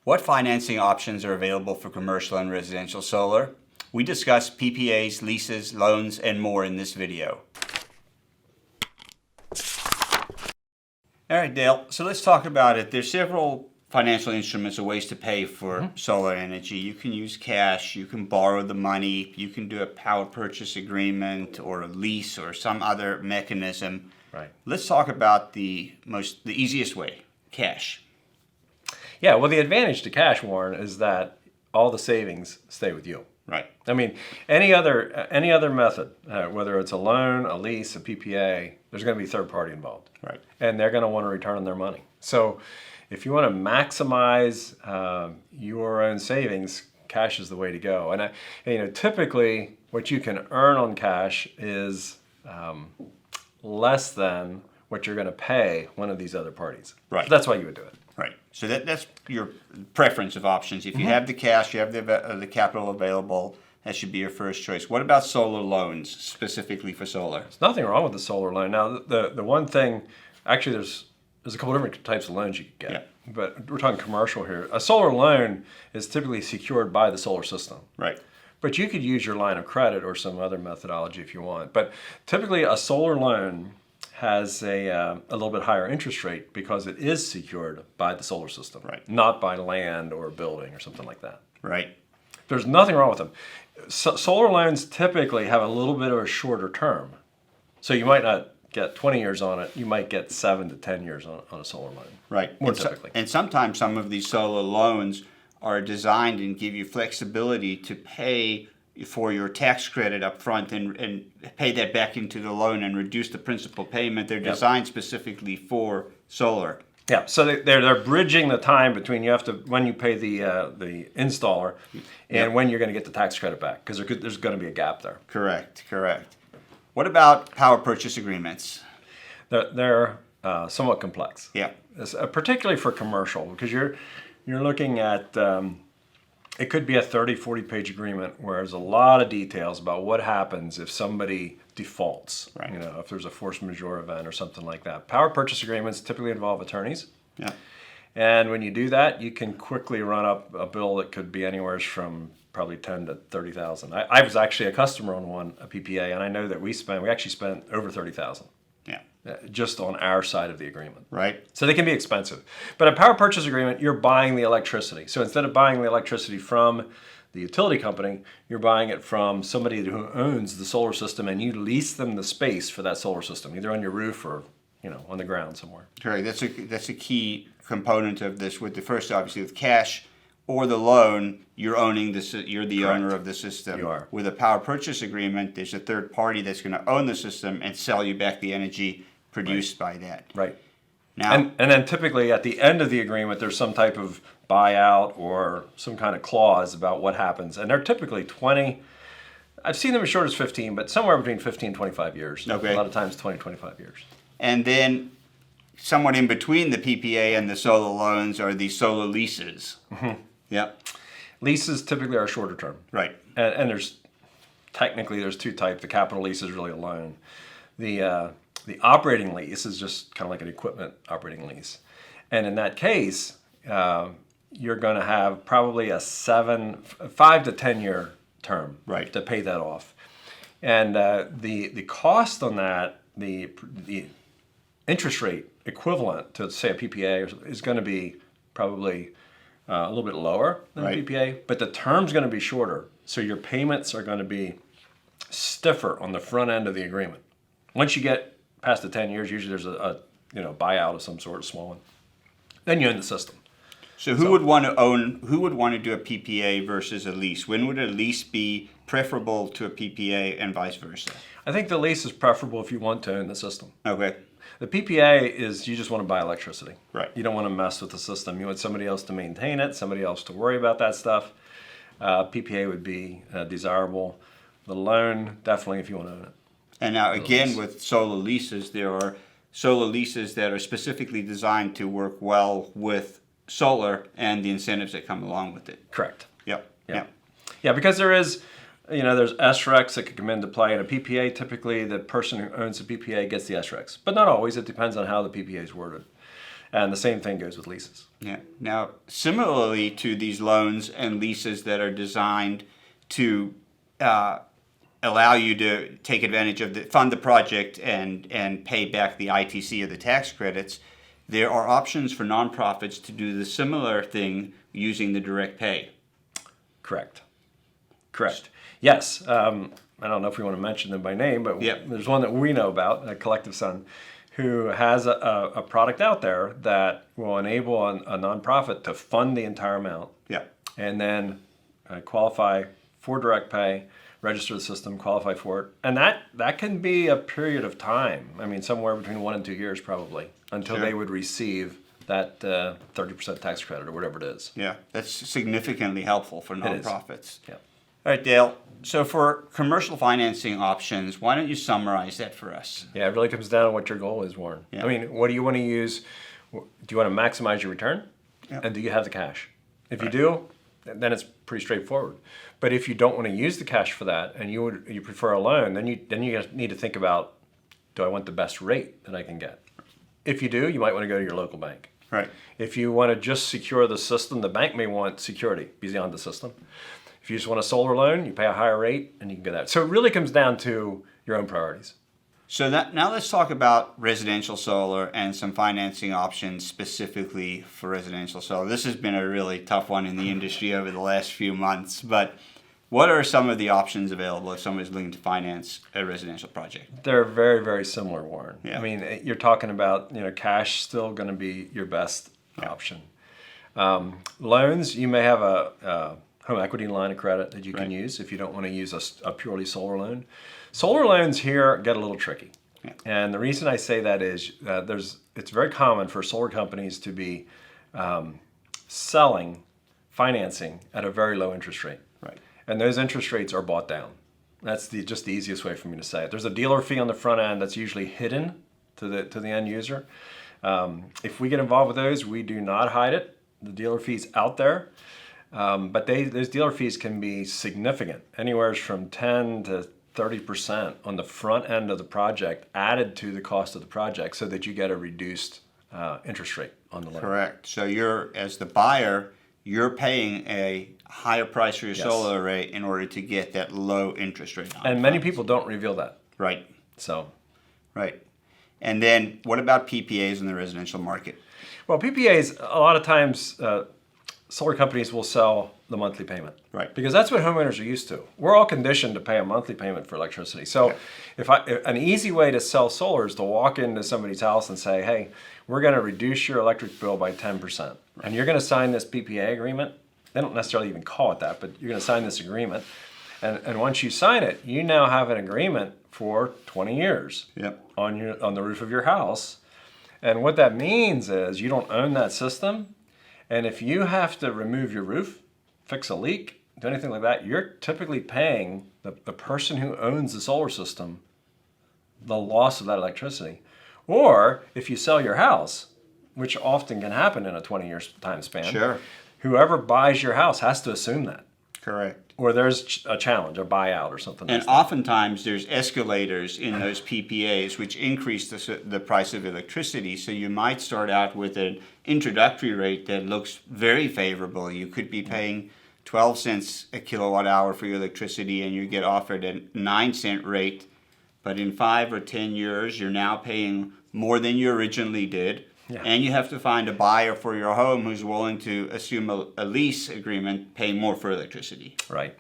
What financing options are available for commercial and residential solar? We discuss PPAs, leases, loans, and more in this video. All right, Dale, so let's talk about it. There's several financial instruments or ways to pay for solar energy. You can use cash, you can borrow the money, you can do a power purchase agreement or a lease or some other mechanism. Right. Let's talk about the easiest way, cash. Yeah, well, the advantage to cash, Warren, is that all the savings stay with you. Right. I mean, any other method, whether it's a loan, a lease, a PPA, there's going to be third party involved. Right. And they're going to want to return on their money. So if you want to maximize your own savings, cash is the way to go. And typically what you can earn on cash is less than what you're going to pay one of these other parties. Right. That's why you would do it. Right. So that's your preference of options. If you have the cash, you have the capital available, that should be your first choice. What about solar loans, specifically for solar? There's nothing wrong with the solar loan. Now, the one thing, actually, there's a couple different types of loans you could get. Yeah. But we're talking commercial here. A solar loan is typically secured by the solar system. Right. But you could use your line of credit or some other methodology if you want. But typically, a solar loan has a little bit higher interest rate because it is secured by the solar system, right, not by land or a building or something like that. Right. There's nothing wrong with them. Solar loans typically have a little bit of a shorter term. So you might not get 20 years on it. You might get 7 to 10 years on a solar loan. Right. More typically. And sometimes some of these solar loans are designed and give you flexibility to pay for your tax credit up front and pay that back into the loan and reduce the principal payment. They're designed specifically for solar. Yeah, so they're bridging the time between when you pay the installer and when you're going to get the tax credit back, because there's going to be a gap there. Correct. What about power purchase agreements? They're somewhat complex. Yeah. Particularly for commercial, because you're looking at it could be a 30, 40-page agreement where there's a lot of details about what happens if somebody defaults, right, if there's a force majeure event or something like that. Power purchase agreements typically involve attorneys. Yeah. And when you do that, you can quickly run up a bill that could be anywhere from probably $10,000 to $30,000. I was actually a customer on one, a PPA, and I know that we actually spent over $30,000. Yeah. Just on our side of the agreement. Right. So they can be expensive. But a power purchase agreement, you're buying the electricity. So instead of buying the electricity from the utility company, you're buying it from somebody who owns the solar system, and you lease them the space for that solar system, either on your roof or on the ground somewhere. Correct. That's a key component of this. With the first, obviously, with cash or the loan, you're the owner of the system. You are. With a power purchase agreement, there's a third party that's going to own the system and sell you back the energy produced by that. Right. Now, and then typically at the end of the agreement, there's some type of buyout or some kind of clause about what happens. And they're typically 20, I've seen them as short as 15, but somewhere between 15 and 25 years. Okay. A lot of times 20, 25 years. And then somewhat in between the PPA and the solar loans are the solar leases. Mm-hmm. Yep. Leases typically are shorter term. Right. And there's two types. The capital lease is really a loan. The operating lease is just kind of like an equipment operating lease. And in that case, you're going to have probably a 5 to 10 year term, right, to pay that off. And the cost on that, the interest rate equivalent to, say, a PPA is going to be probably a little bit lower than a PPA, but the term's going to be shorter. So your payments are going to be stiffer on the front end of the agreement. Once you get past the 10 years, usually there's a buyout of some sort, a small one. Then you're in the system. So who would want to do a PPA versus a lease? When would a lease be preferable to a PPA and vice versa? I think the lease is preferable if you want to own the system. Okay. The PPA is you just want to buy electricity. Right. You don't want to mess with the system. You want somebody else to maintain it, somebody else to worry about that stuff. PPA would be desirable. The loan, definitely if you want to own it. And now again, with solar leases, there are solar leases that are specifically designed to work well with solar and the incentives that come along with it. Correct. Yep. Yeah, because there's SRECs that could come into play. In a PPA, typically the person who owns the PPA gets the SRECs, but not always. It depends on how the PPA is worded. And the same thing goes with leases. Yeah. Now, similarly to these loans and leases that are designed to allow you to take advantage of fund the project and pay back the ITC or the tax credits, there are options for nonprofits to do the similar thing using the direct pay. Correct. Yes. I don't know if we want to mention them by name, but Yep. there's one that we know about, a Collective Sun, who has a product out there that will enable a nonprofit to fund the entire amount Yeah. and then qualify for direct pay, register the system, qualify for it. And that can be a period of time. I mean, somewhere between 1 and 2 years probably, until Sure. they would receive that 30% tax credit or whatever it is. Yeah. That's significantly helpful for is. nonprofits. Yeah. All right, Dale. So for commercial financing options, why don't you summarize that for us? Yeah, it really comes down to what your goal is, Warren. Yeah. I mean, what do you want to use? Do you want to maximize your return? Yeah. And do you have the cash? If you do, then it's pretty straightforward. But if you don't want to use the cash for that and you prefer a loan, then you need to think about, do I want the best rate that I can get? If you do, you might want to go to your local bank. Right. If you want to just secure the system, the bank may want security beyond the system. If you just want a solar loan, you pay a higher rate and you can get that. So it really comes down to your own priorities. So now let's talk about residential solar and some financing options specifically for residential solar. This has been a really tough one in the industry over the last few months, but what are some of the options available if somebody's looking to finance a residential project? They're very, very similar, Warren. Yeah. I mean, you're talking about, cash still going to be your best option. Loans, you may have a home equity line of credit that you can use if you don't want to use a purely solar loan. Solar loans here get a little tricky. Yeah. And the reason I say that is it's very common for solar companies to be selling financing at a very low interest rate. Right. And those interest rates are bought down. That's just the easiest way for me to say it. There's a dealer fee on the front end that's usually hidden to the end user. If we get involved with those, we do not hide it. The dealer fee's out there. But those dealer fees can be significant, anywhere from 10 to 30% on the front end of the project added to the cost of the project so that you get a reduced interest rate on the loan. Correct. So as the buyer, you're paying a higher price for your solar array in order to get that low interest rate on And many people don't reveal that. Right. So, Right. And then what about PPAs in the residential market? well, PPAs, a lot of times solar companies will sell the monthly payment. Right. Because that's what homeowners are used to. We're all conditioned to pay a monthly payment for electricity. So if an easy way to sell solar is to walk into somebody's house and say, hey, we're going to reduce your electric bill by 10%. And you're going to sign this PPA agreement. They don't necessarily even call it that, but you're going to sign this agreement. And once you sign it, you now have an agreement for 20 years Yep. on the roof of your house. And what that means is you don't own that system. And if you have to remove your roof, fix a leak, do anything like that, you're typically paying the person who owns the solar system the loss of that electricity. Or if you sell your house, which often can happen in a 20-year time span, Sure. whoever buys your house has to assume that. Correct. Or there's a challenge, a buyout or something And like that. oftentimes there's escalators in those PPAs which increase the price of electricity. So you might start out with an introductory rate that looks very favorable. You could be paying 12 cents a kilowatt hour for your electricity and you get offered a 9-cent rate. But in 5 or 10 years, you're now paying more than you originally did. Yeah. And you have to find a buyer for your home who's willing to assume a lease agreement, paying more for electricity. Right.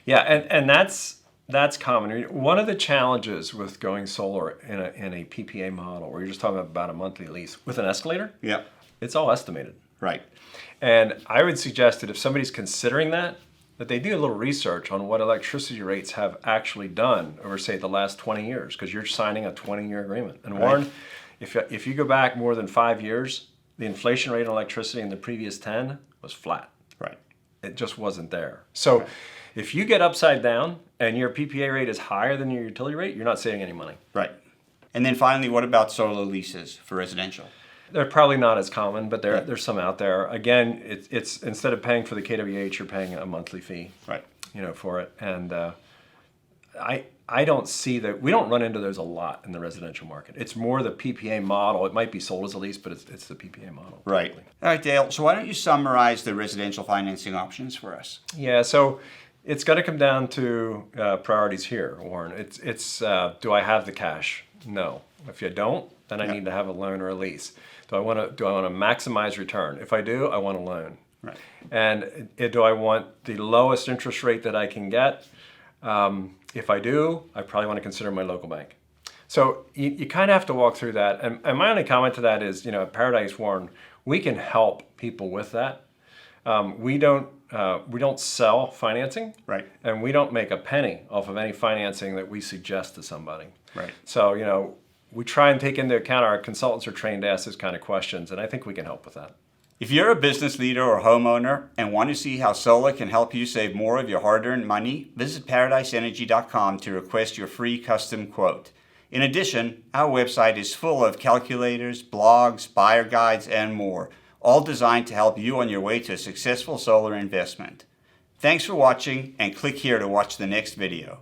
Yeah, and that's common. One of the challenges with going solar in a PPA model, where you're just talking about a monthly lease with an escalator, Yep. it's all estimated. Right. And I would suggest that if somebody's considering that they do a little research on what electricity rates have actually done over, say, the last 20 years, because you're signing a 20-year agreement. And Warren, if you go back more than 5 years, the inflation rate on electricity in the previous 10 was flat. Right. It just wasn't there. So if you get upside down and your PPA rate is higher than your utility rate, you're not saving any money. Right. And then finally, what about solar leases for residential? They're probably not as common, but there's some out there. Again, it's instead of paying for the kWh, you're paying a monthly fee, Right. for it. And I don't see that. We don't run into those a lot in the residential market. It's more the PPA model. It might be sold as a lease, but it's the PPA model. Right. Typically. All right, Dale. So why don't you summarize the residential financing options for us? Yeah. So it's going to come down to priorities here, Warren. It's do I have the cash? No. If you don't, then I need to have a loan or a lease. Do I want to maximize return? If I do, I want a loan. Right. And do I want the lowest interest rate that I can get? If I do, I probably want to consider my local bank. So you kind of have to walk through that. And my only comment to that is, at Paradise, Warren, we can help people with that. We don't sell financing, Right. and we don't make a penny off of any financing that we suggest to somebody. Right. So we try and take into account our consultants are trained to ask those kind of questions, and I think we can help with that. If you're a business leader or homeowner and want to see how solar can help you save more of your hard-earned money, visit paradiseenergy.com to request your free custom quote. In addition, our website is full of calculators, blogs, buyer guides, and more, all designed to help you on your way to a successful solar investment. Thanks for watching, and click here to watch the next video.